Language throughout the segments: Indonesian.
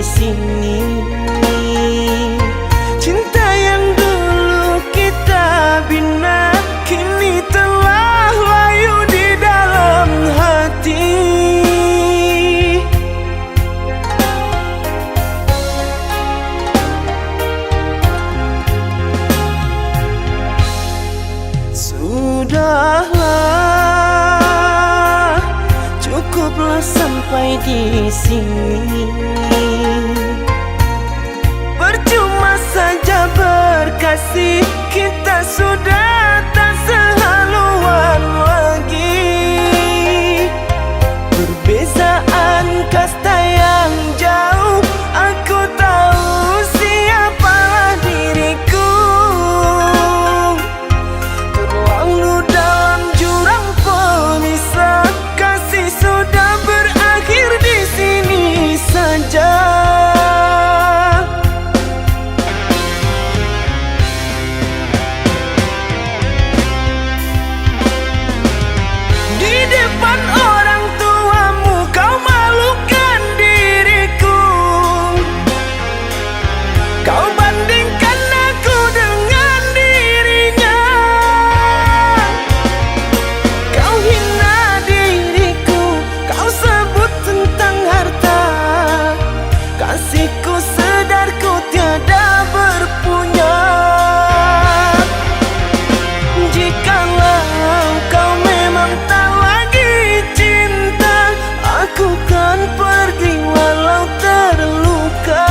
sini. Cinta yang dulu kita bina kini telah layu di dalam hati. Sudahlah, cukuplah sampai di sini. Percuma saja berkasih, kita sudah tak sehaluan lagi. Perbezaan kasta yang jauh, aku tahu siapalah diriku. Terlalu dalam jurang pemisah, kasih sudah berakhir di sini saja. Di depan orang tuamu kau malukan diriku. Kau bandingkan aku dengan dirinya. Kau hina diriku, kau sebut tentang harta. Kasihku sedarku tiada berpunya. Jikalau kau memang tak lagi cinta, aku kan pergi walau terluka.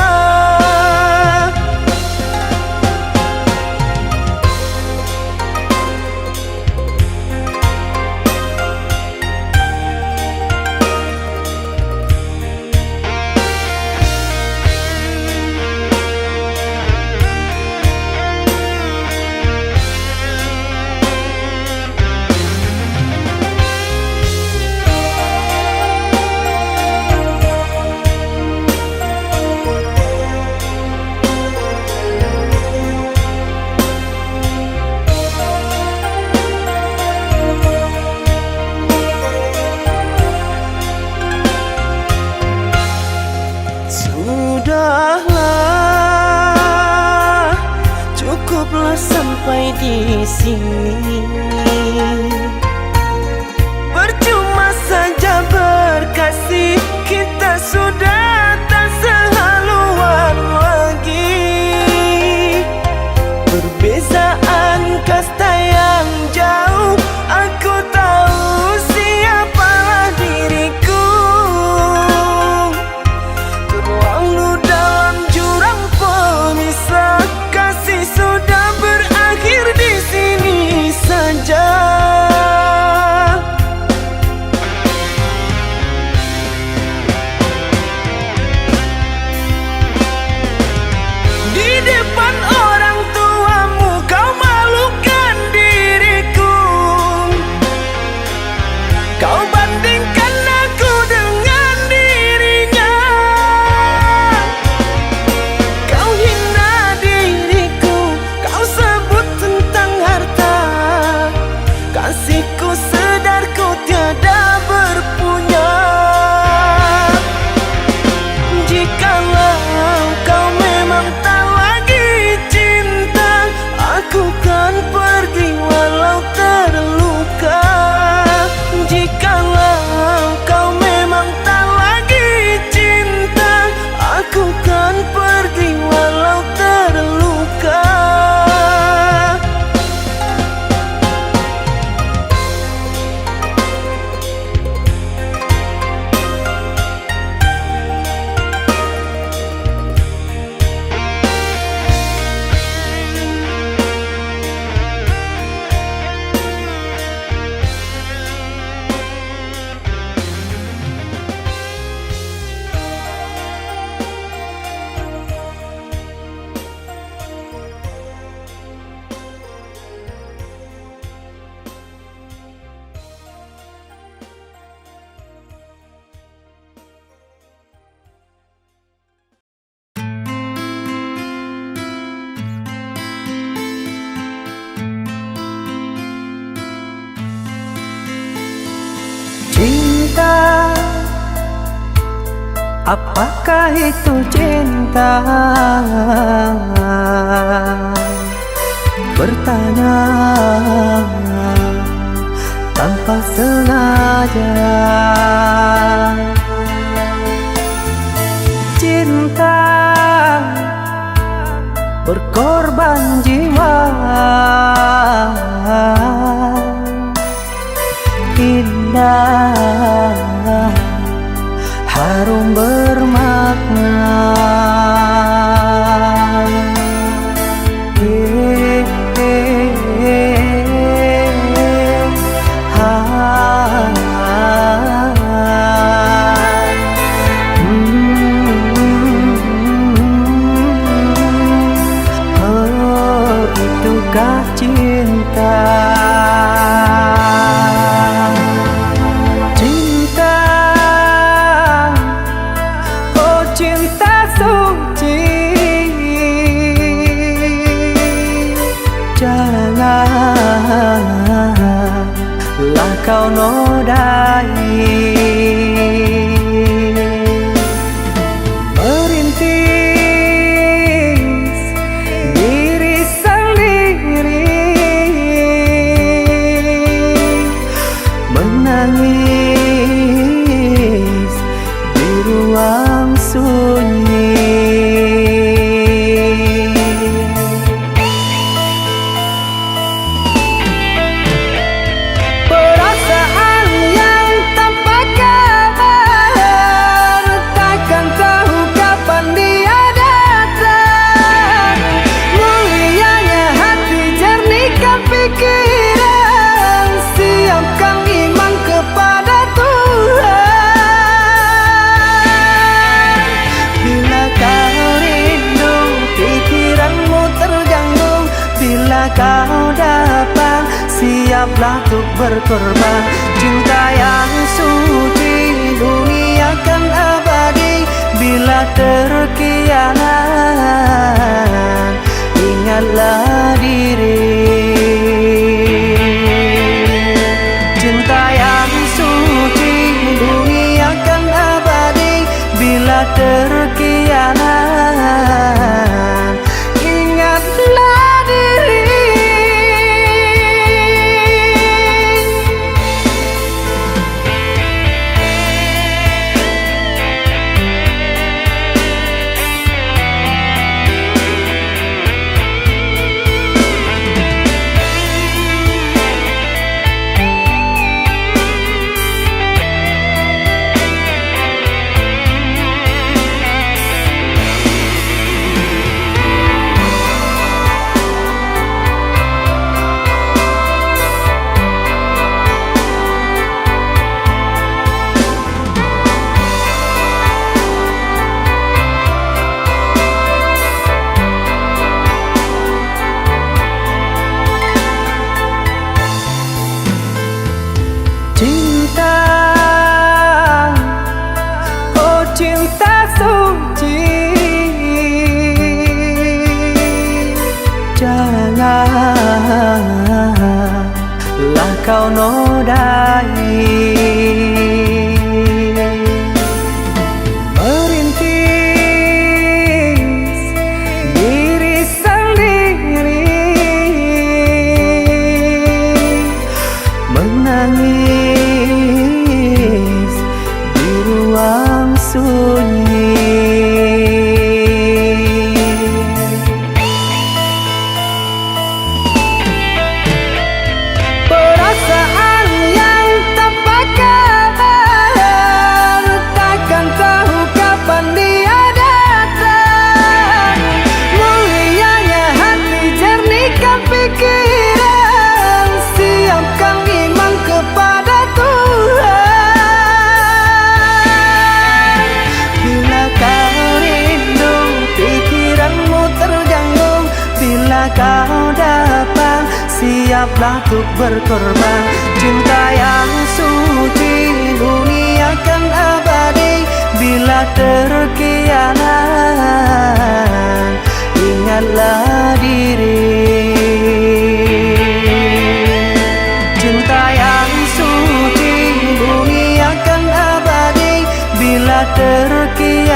Sudahlah, cukuplah sampai di sini. Percuma saja berkasih, kita sudah tak sehaluan lagi. Perbezaan kasta yang jauh, aku tahu siapalah diriku. Terlalu dalam jurang pemisah, kasih sudah berakhir di sini saja. Apakah itu cinta? Bertanya tanpa sengaja. Cinta berkorban jiwa, indah, harum bermakna. Itukah cinta? Cinta, oh cinta suci, janganlah kau nodai. Menangis di ruang sunyi. Perasaan yang tanpa kabar, takkan tahu kapan dia datang. Mulianya hati, jernihkan pikiran, siapkan iman kepada Tuhan. Bila kau rindu, pikiranmu terganggu, bila kau datang, siaplah untuk berkorban. Cinta yang suci, dunia kan abadi. Bila terkianat, ingatlah diri. Cinta yang suci, dunia kan abadi. Bila terkianat, ingatlah diri. Cinta, oh cinta suci, janganlah kau nodai. Merintis diri sendiri, menangis di ruang sunyi. Perasaan yang tanpa kabar, takkan tahu kapan dia datang. Mulianya hati, jernihkan pikiran, siapkan iman kepada Tuhan. Bila kau rindu, pikiranmu terganggu, bila kau datang, siaplah untuk berkorban. Cinta yang suci, dunia kan abadi. Bila terkianat, ingatlah diri. Cinta yang suci, dunia kan abadi. Bila terkianat,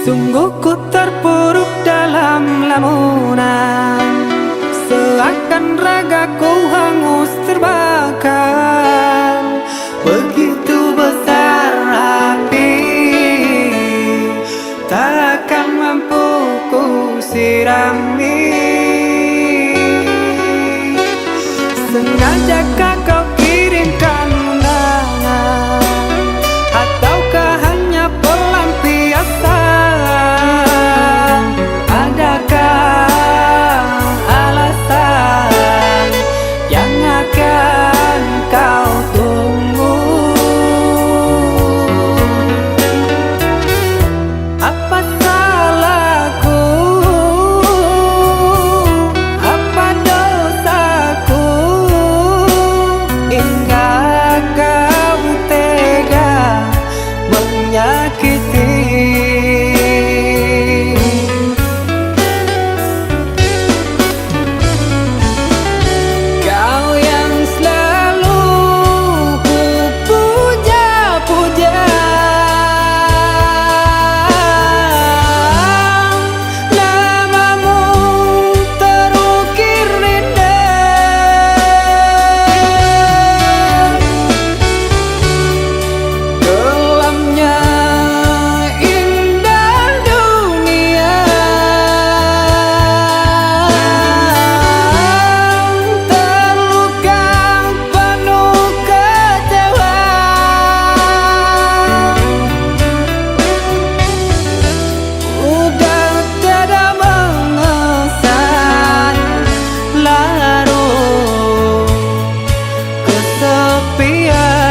Sungguh ku terpuruk dalam lamunan, seakan ragaku hangus terbakar. Begitu besar api, takkan mampu ku sirami. Sengajakah kau kirimkan undangan, ataukah hanya pelampiasan? Adakah alasan yang akan kau tunggu? Apa salahku? Apa dosaku? Hingga kau tega menyakiti. Kau yang selalu ku puja-puja, namamu terukir indah. Kelamnya indah dunia, terluka penuh kecewa. Udah tiada mengesan, larut kesepian.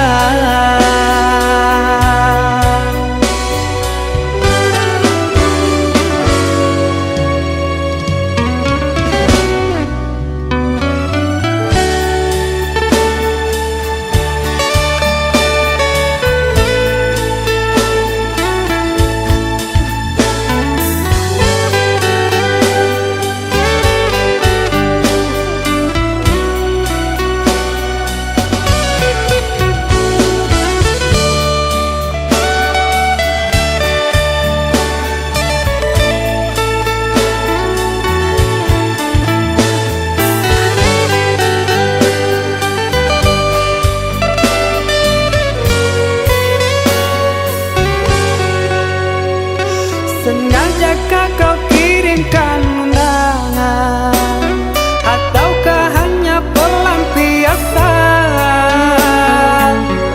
Sengajakah kau kirimkan undangan, ataukah hanya pelampiasan?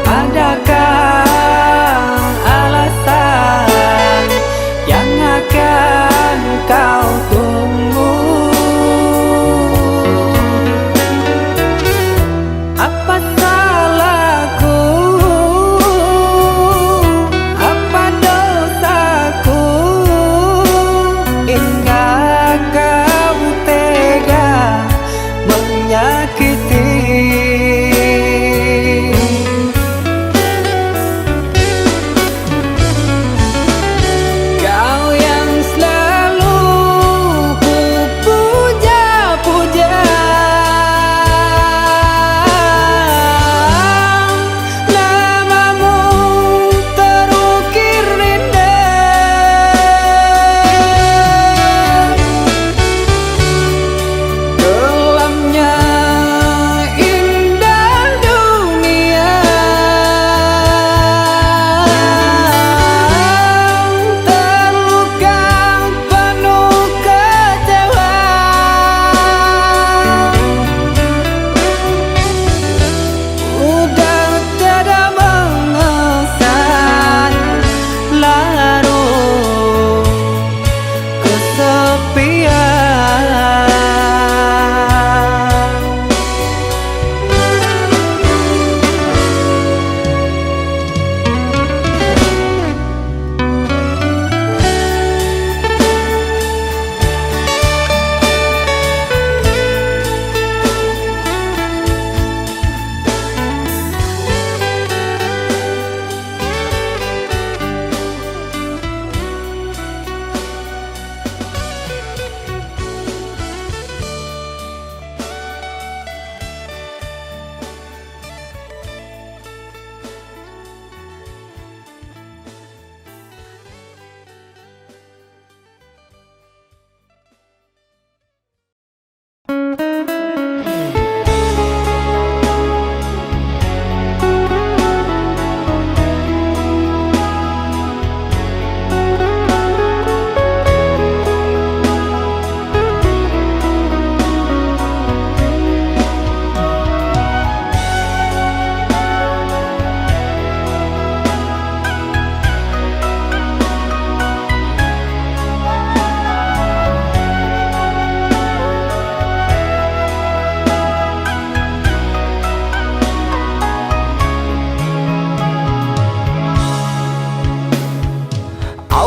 Adakah alasan yang akan kau tunggu? Apa salahku? Apa dosaku?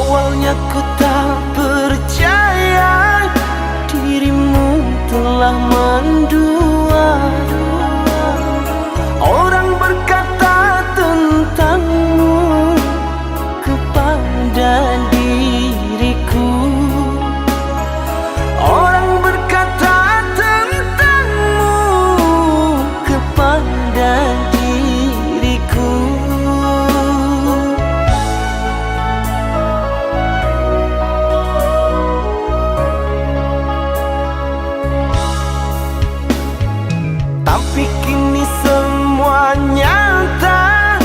Awalnya ku tak percaya dirimu telah mendua. Orang berkata tentangmu kepada diriku. Orang berkata tentangmu kepada diriku. Tapi kini semua nyata,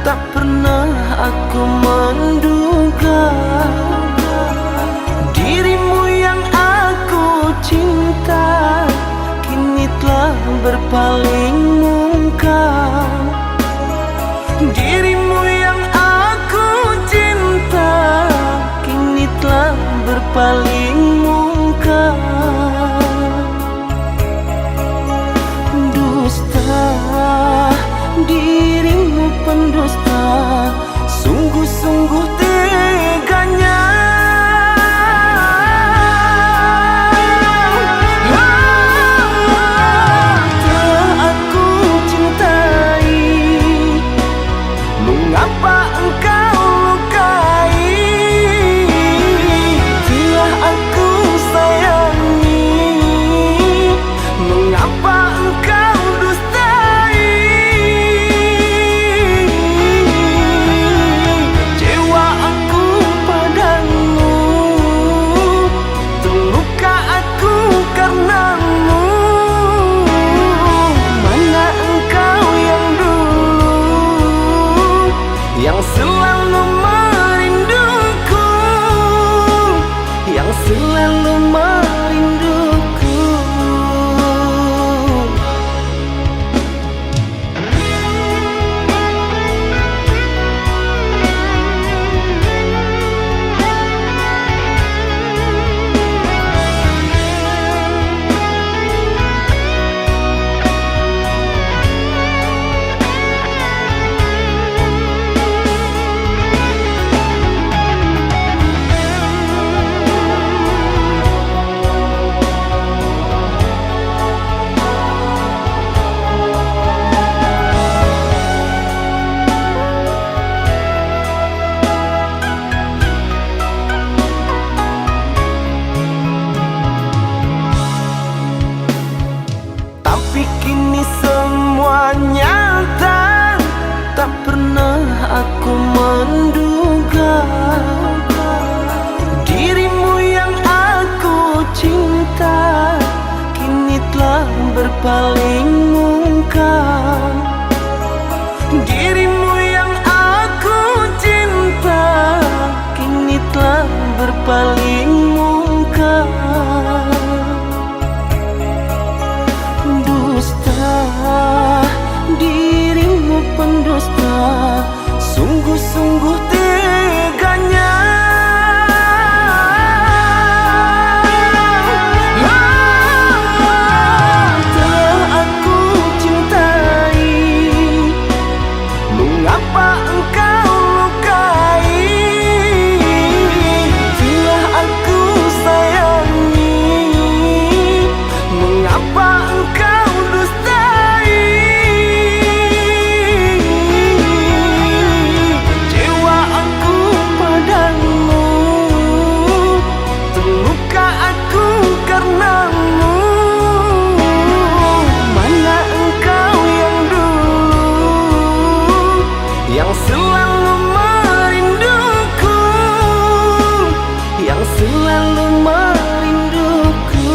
tak pernah aku menduga dirimu yang aku cinta kini telah berpaling muka. Dirimu yang aku cinta kini telah berpaling muka. Dirimu pendusta, sungguh-sungguh teganya. Telah aku cintai, mengapa engkau lukai? Telah aku sayangi, mengapa engkau dustai? Cewa aku padamu, terluka aku karenamu. Mana engkau yang dulu, yang selalu merinduku, yang selalu merinduku. Tapi kini semua nyata, tak pernah aku menduga dirimu yang aku cinta kini telah berpaling muka. Dirimu yang aku cinta kini telah berpaling muka. Dirimu pendusta, sungguh-sungguh teganya. Telah aku cintai, mengapa engkau lukai? Telah aku sayangi, mengapa engkau dustai? Cewa aku padamu, terluka aku karenamu. Mana engkau yang dulu, yang selalu merinduku, yang selalu merinduku.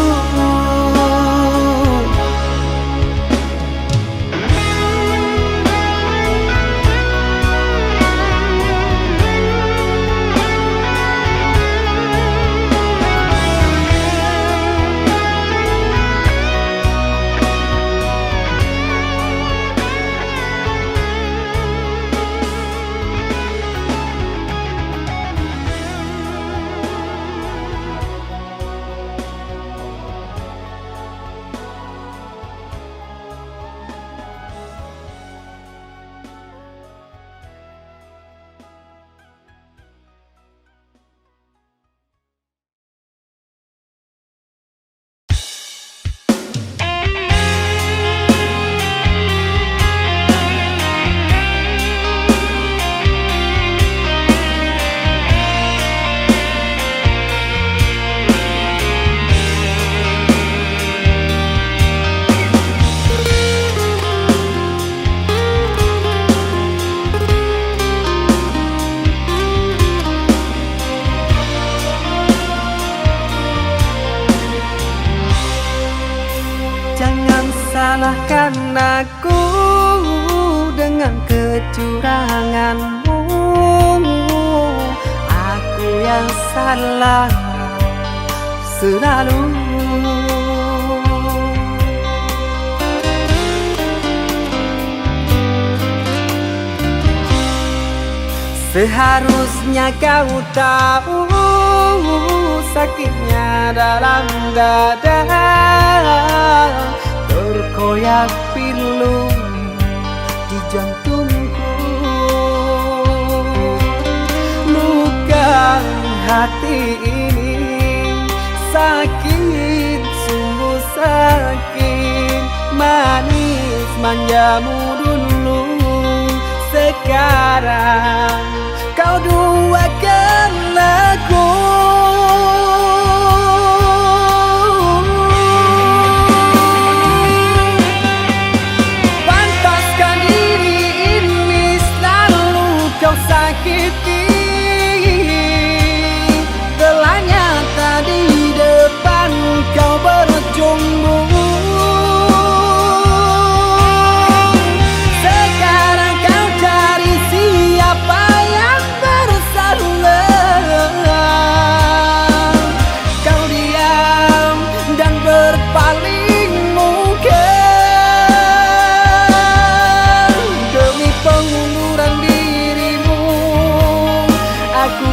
salahkan aku dengan kecuranganmu. Aku yang salah selalu. Seharusnya kau tahu sakitnya dalam dada, terkoyak pilu di jantungku. Luka hati ini sakit, sungguh sakit. Manis manjamu dulu, sekarang kau duakan aku. Pantaskah diri ini selalu kau sakiti? Telah nyata di depan kau berjumbu.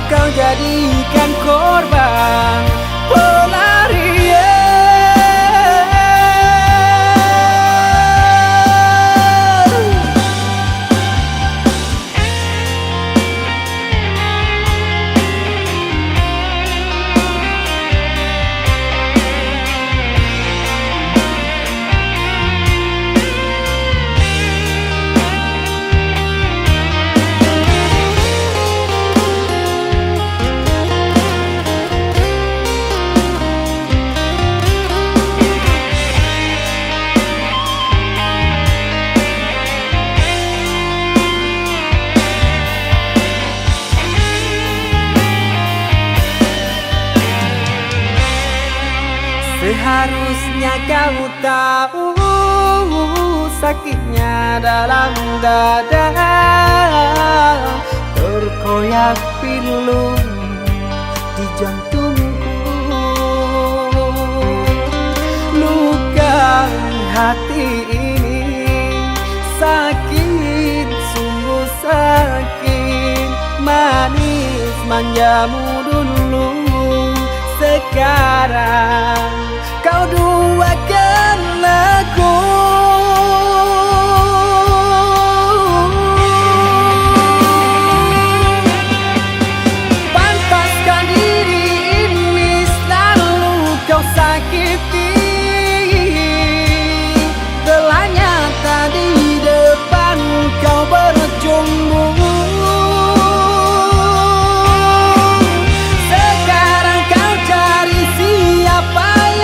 Kau jadikan korban pelarian. Seharusnya kau tahu sakitnya dalam dada, terkoyak pilu di jantungku. Luka hati ini sakit, sungguh sakit. Manis manjamu dulu, sekarang kau duakan aku. Pantaskah diri ini selalu kau sakiti? Telah nyata di depan kau berjumbu. Sekarang kau cari siapa yang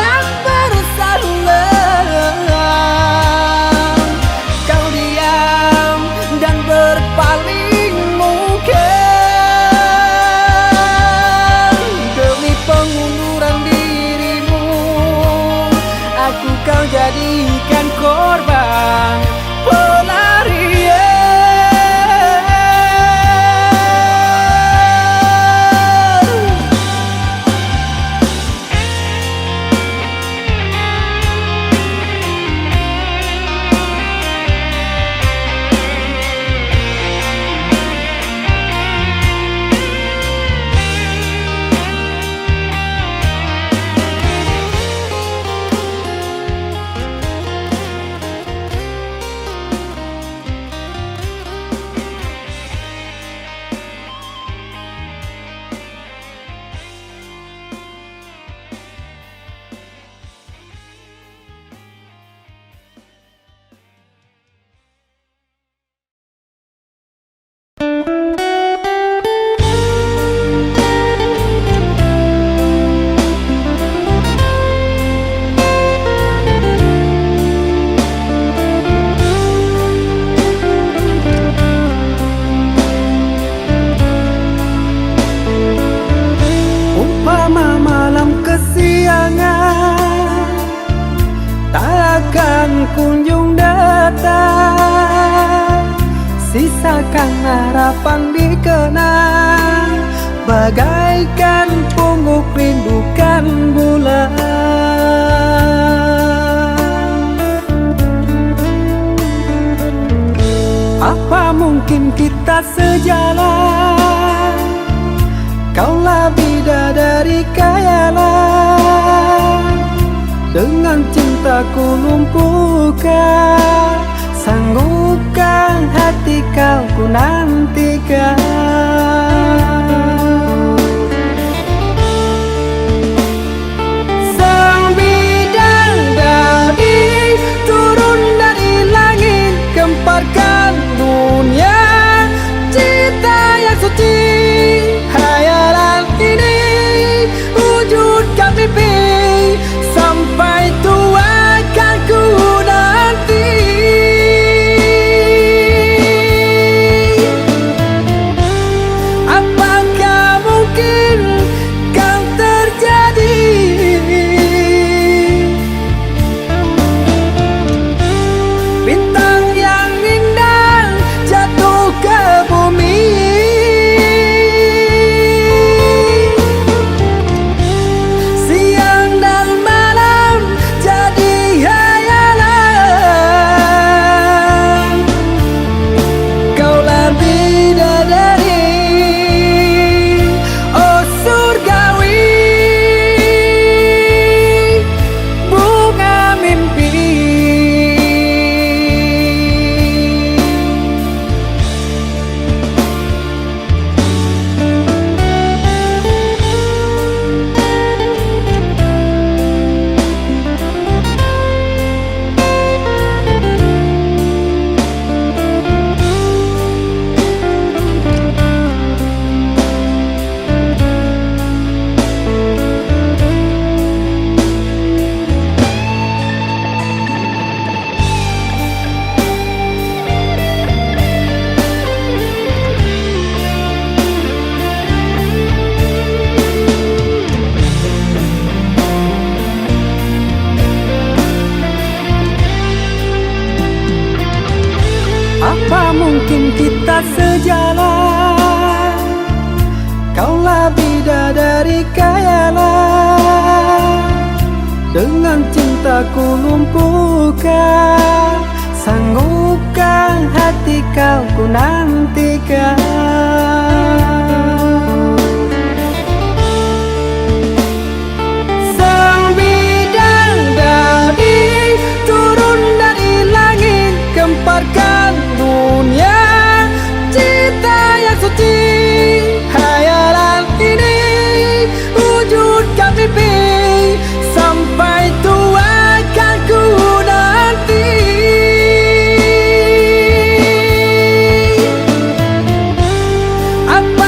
rasakan harapan dikenang, bagaikan pungguk rindukan bulan. Apa mungkin kita sejalan? Kaulah bidadari khayalan, dengan cintaku lumpuhkan, sanggupkan hati kau ku nantikan. Sang bidadari turun dari langit, gemparkan dunia cinta yang suci. Hayalan ini wujudkan mimpi, sampai tua kan ku nanti. Apakah mungkin kan terjadi? Bintang yang indah jatuh ke bumi, siang dan malam jadi hayalan. Kaulah bidadari, oh surgawi, bunga mimpi. Apa mungkin kita sejalan? Kaulah bidadari khayalan, dengan cintaku lumpuhkan, sanggupkan hati kau ku nantikan. Sang bidadari turun dari langit, gemparkan dunia cinta yang suci. Hayalan ini wujudkan mimpi, sampai tua kan ku nanti. Apa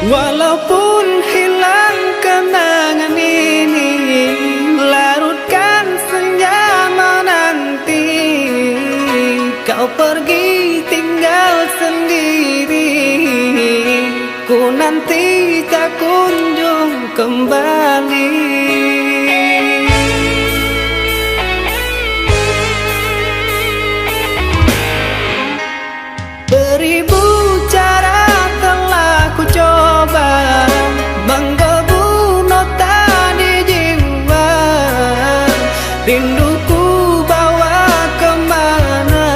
Walaupun hilang kenangan ini, larutkan senja menanti. Kau pergi tinggal sendiri, ku nanti tak kunjung kembali. Beribu cara telah ku coba menggebu nota di jiwa. Rinduku bawa kemana,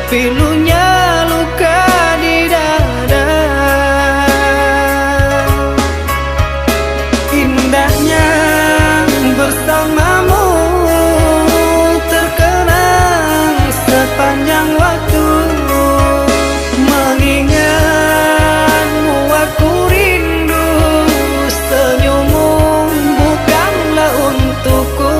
pilunya luka di dada. Indahnya bersamamu terkenang sepanjang waktu. Mengingatmu aku rindu, senyummu bukanlah untukku.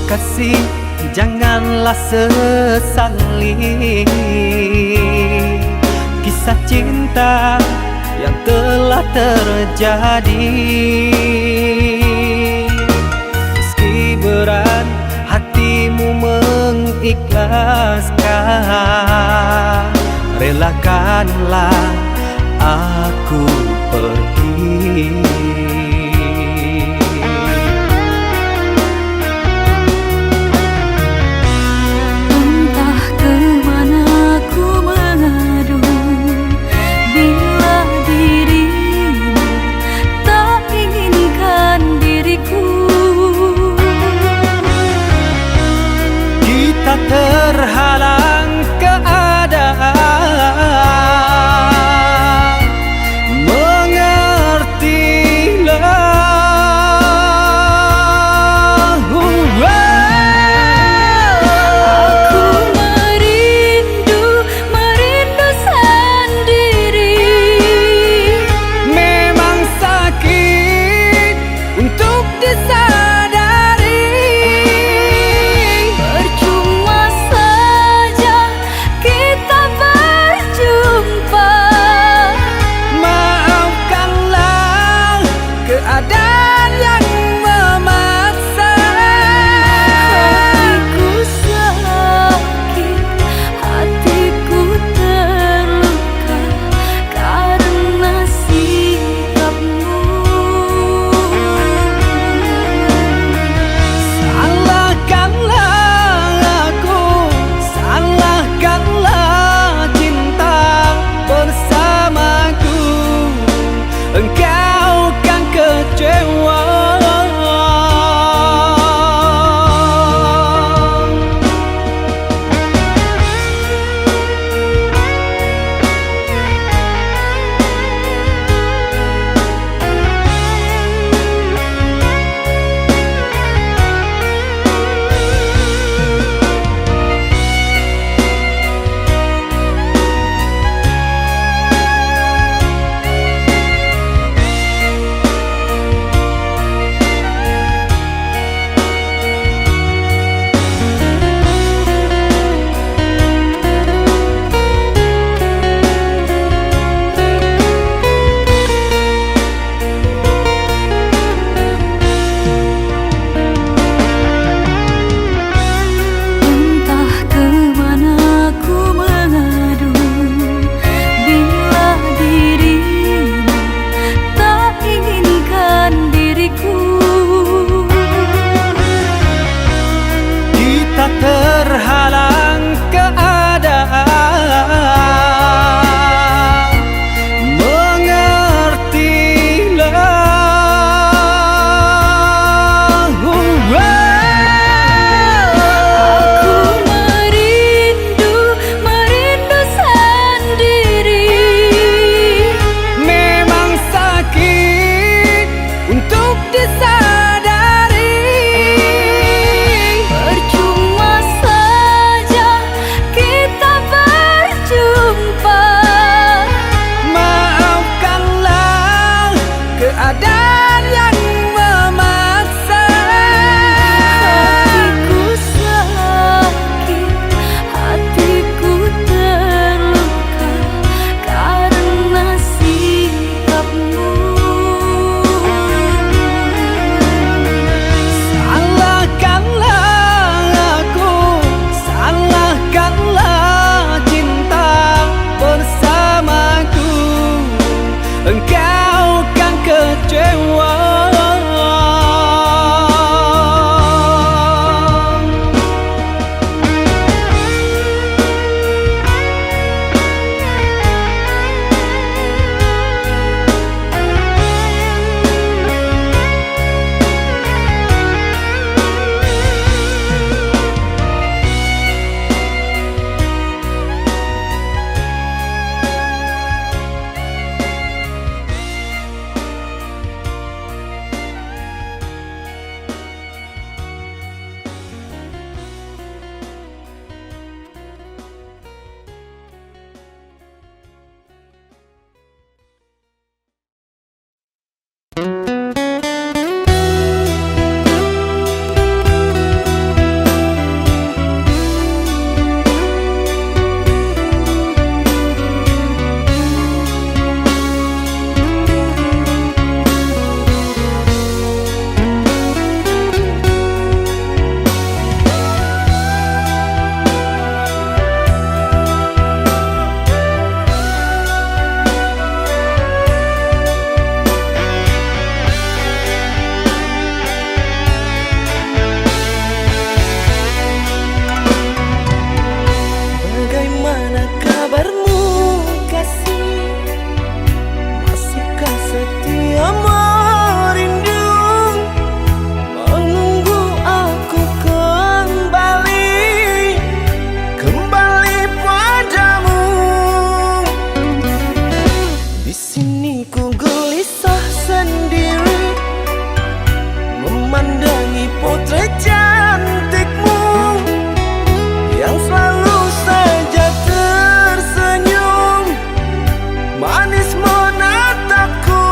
kasih, janganlah sesali kisah cinta yang telah terjadi. Meski berat hatimu mengikhlaskan, relakanlah aku pergi. Entah kemana ku mengadu bila dirimu tak inginkan diriku. Kita terhalang keadaan, mengertilah. Aku merindu sendiri. Memang sakit untuk disadari. Percuma saja kita berjumpa. Maafkanlah keadaan yang memaksa. Hatiku sakit, hatiku terluka karena sikapmu. Salahkanlah aku, salahkanlah cinta bersamaku. Engkau kan kecewa. Entah kemana ku mengadu bila dirimu tak inginkan diriku. Kita terhalang keadaan, mengertilah. Aku merindu sendiri. Memang sakit untuk disadari. Percuma saja kita berjumpa. Maafkanlah keadaan yang memaksa. Hatiku sakit, hatiku terluka karena sikapmu. Salahkanlah aku, salahkanlah cinta bersamaku. Engkau kan kecewa. setia merindu, menunggu aku kembali padamu. Di sini ku gelisah sendiri, memandangi potret cantikmu yang selalu saja tersenyum, manis menatapku.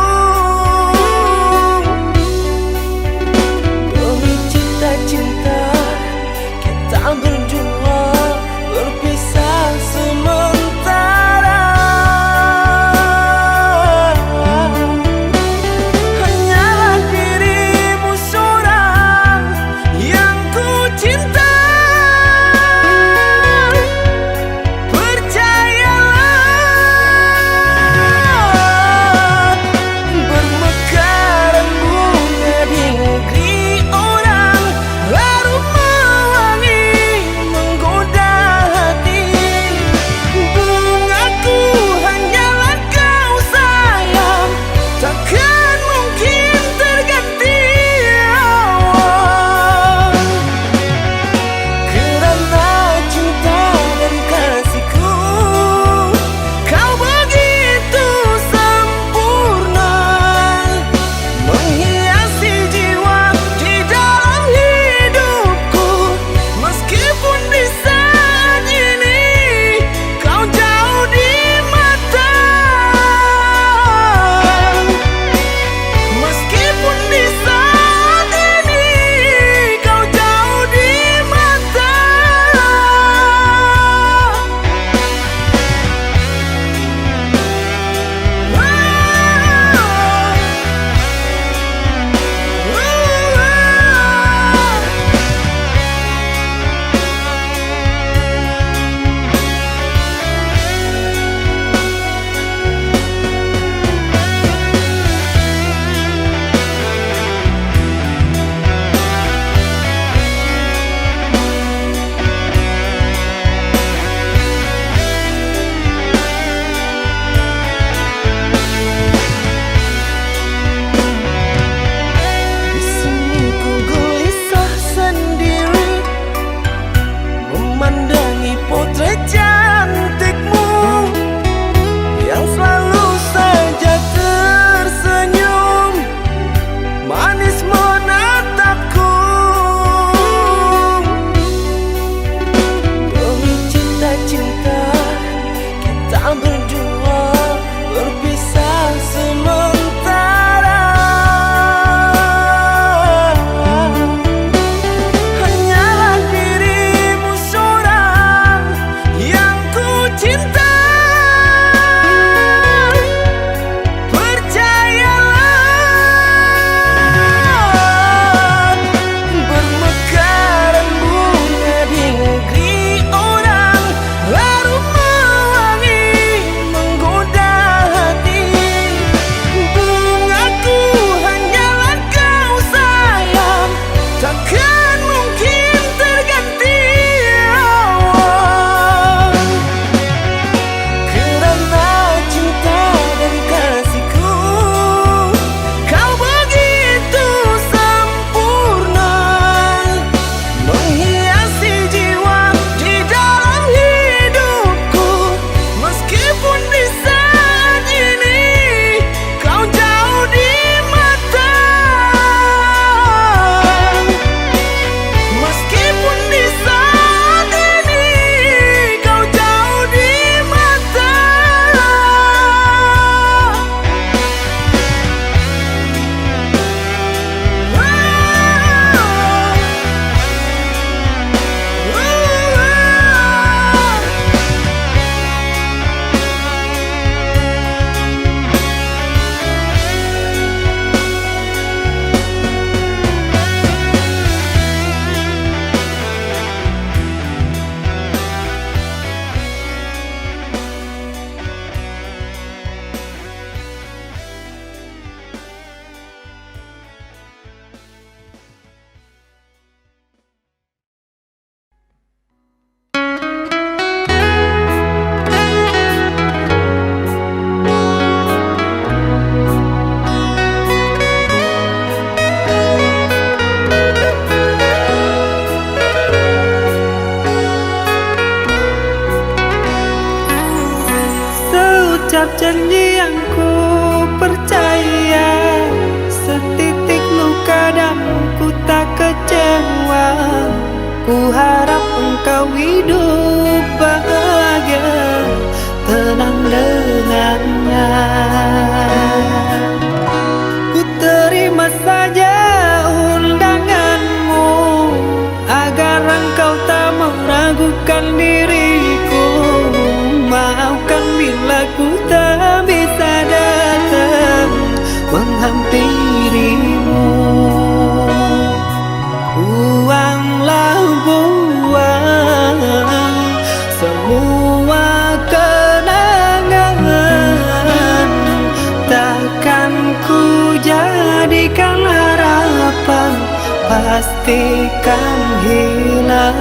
pastikan hilang.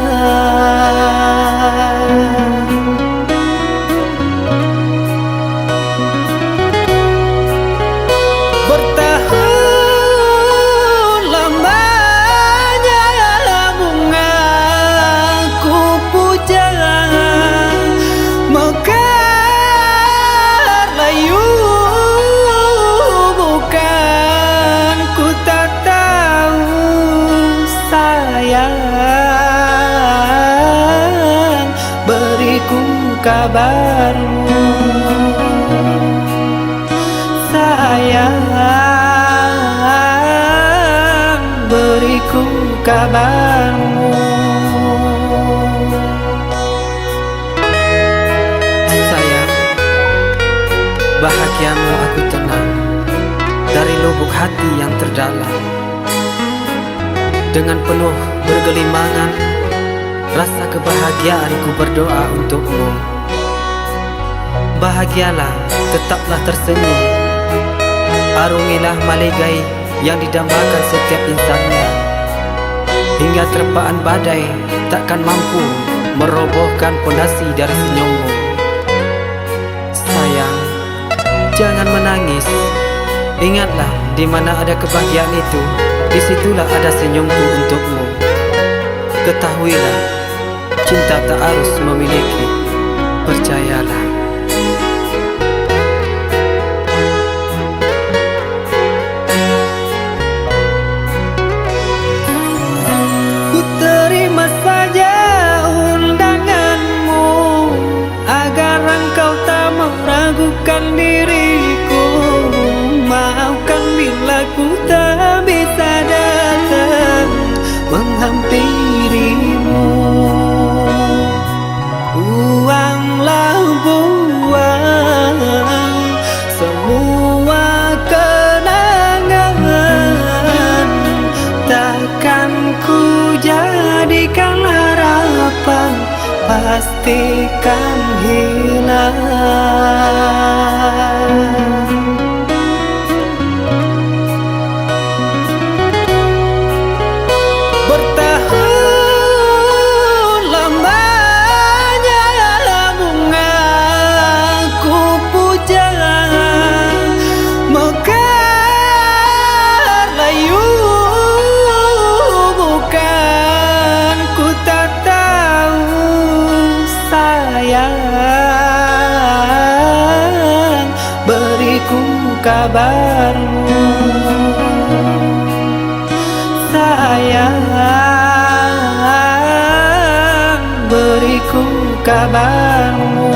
Bertahun lamanya bunga ku puja, mekar layu bukan ku tak tahu sayang, beriku kabarmu sayang, beriku kabarmu. Sayang, bahagiamu aku tenang dari lubuk hati yang terdalam. Dengan penuh bergelimangan, rasa kebahagiaanku berdoa untukmu. Bahagialah, tetaplah tersenyum, arungilah maligai yang didambakan setiap insannya, hingga terpaan badai takkan mampu merobohkan pondasi dari senyummu. Sayang, jangan menangis. Ingatlah, di mana ada kebahagiaan itu, disitulah ada senyumku untukmu. Ketahuilah, cinta tak harus memiliki, percayalah. Ku terima saja undanganmu, agar engkau tak meragukan diriku. Maafkan bila ku tak bisa datang menghampirimu. Buanglah buang semua kenangan, takkan ku jadikan harapan, pastikan hilang. Bertahun lamanya bunga ku puja, mekar layu bukan ku tak tahu sayang, beriku kabarmu sayang, beriku kabarmu.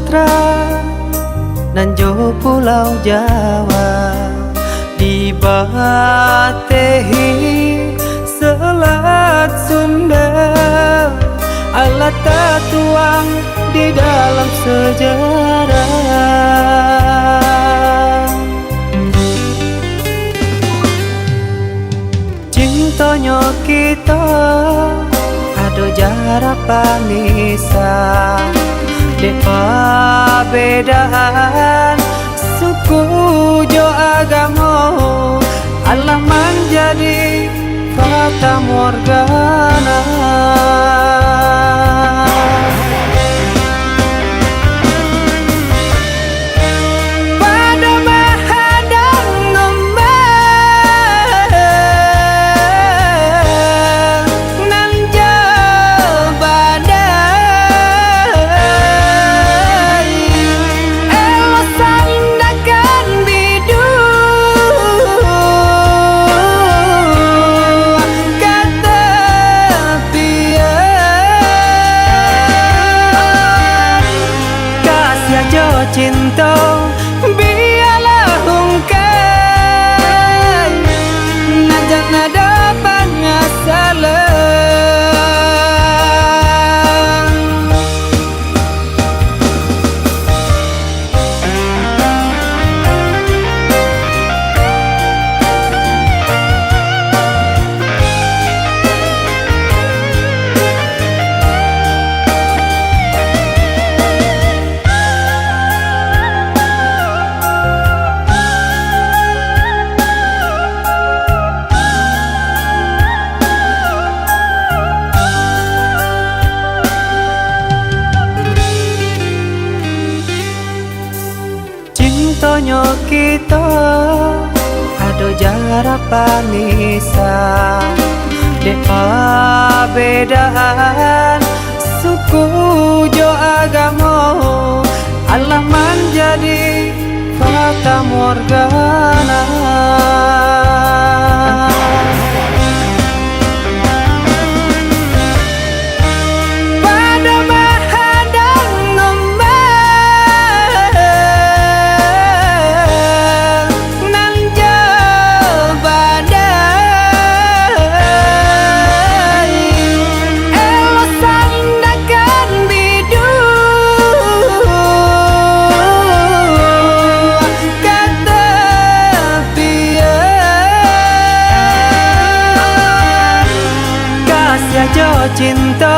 Sumatera dan jo Pulau Jawa, dibatehi Selat Sunda, alat tertuang di dalam sejarah. Cintonyo kita ado jarak panisa, depa bedaan suku jo agamo, Allah menjadi fata morgana. Pada menghadang ngembang nan jauh badai, elo sandakan bidu kata pian, kasih jo cinta biarlah hungkai, najak nada pengasalan. Cintonyo kita ado jarak panisa, depa bedaan suku jo agamo, Allah menjadi fata morgana. Pada menghadang ngembang nan jauh badai, elo sandakan bidu kata pian, kasih jo cinta